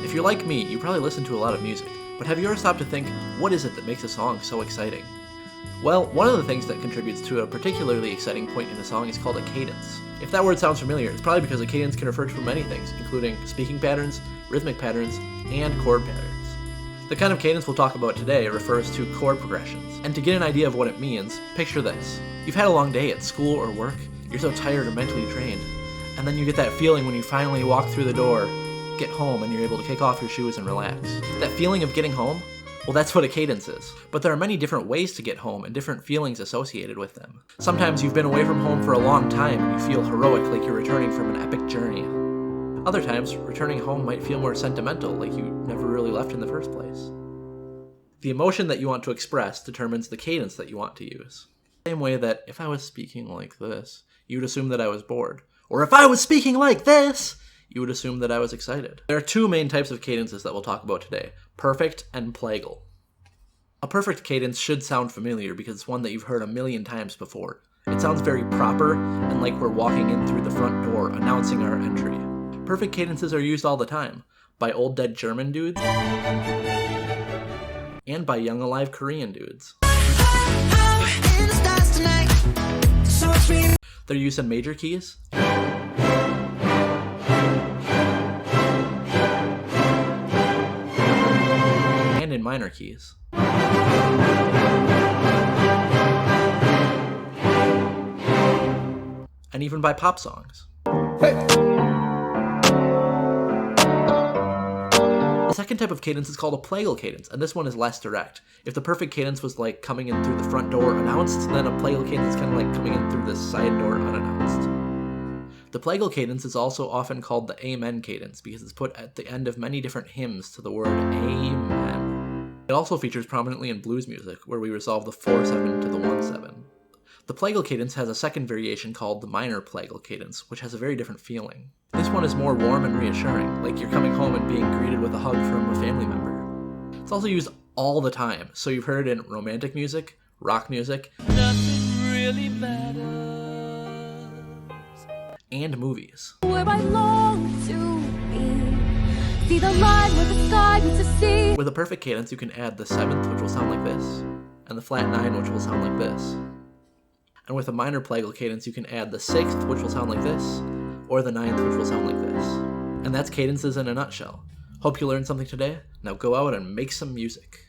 If you're like me, you probably listen to a lot of music, but have you ever stopped to think, what is it that makes a song so exciting? Well, one of the things that contributes to a particularly exciting point in a song is called a cadence. If that word sounds familiar, it's probably because a cadence can refer to many things, including speaking patterns, rhythmic patterns, and chord patterns. The kind of cadence we'll talk about today refers to chord progressions, and to get an idea of what it means, picture this. You've had a long day at school or work, you're so tired or mentally drained, and then you get that feeling when you finally walk through the door, get home, and you're able to kick off your shoes and relax. That feeling of getting home? Well, that's what a cadence is. But there are many different ways to get home and different feelings associated with them. Sometimes you've been away from home for a long time and you feel heroic, like you're returning from an epic journey. Other times, returning home might feel more sentimental, like you never really left in the first place. The emotion that you want to express determines the cadence that you want to use. Same way that if I was speaking like this, you'd assume that I was bored. Or if I was speaking like this, you would assume that I was excited. There are two main types of cadences that we'll talk about today, perfect and plagal. A perfect cadence should sound familiar because it's one that you've heard a million times before. It sounds very proper and like we're walking in through the front door, announcing our entry. Perfect cadences are used all the time, by old dead German dudes, and by young alive Korean dudes. They're used in major keys, and in minor keys. And even by pop songs. Hey. The second type of cadence is called a plagal cadence, and this one is less direct. If the perfect cadence was like coming in through the front door unannounced, then a plagal cadence is kind of like coming in through the side door unannounced. The plagal cadence is also often called the amen cadence because it's put at the end of many different hymns to the word amen. It also features prominently in blues music, where we resolve the 4-7 to the 1-7. The plagal cadence has a second variation called the minor plagal cadence, which has a very different feeling. This one is more warm and reassuring, like you're coming home and being greeted with a hug from a family member. It's also used all the time, so you've heard it in romantic music, rock music, Nothing really matters. and movies. Where I long to be. See the line where the sky meets the sea. With a perfect cadence, you can add the 7th, which will sound like this, and the flat 9, which will sound like this. And with a minor plagal cadence, you can add the 6th, which will sound like this, or the 9th, which will sound like this. And that's cadences in a nutshell. Hope you learned something today. Now go out and make some music.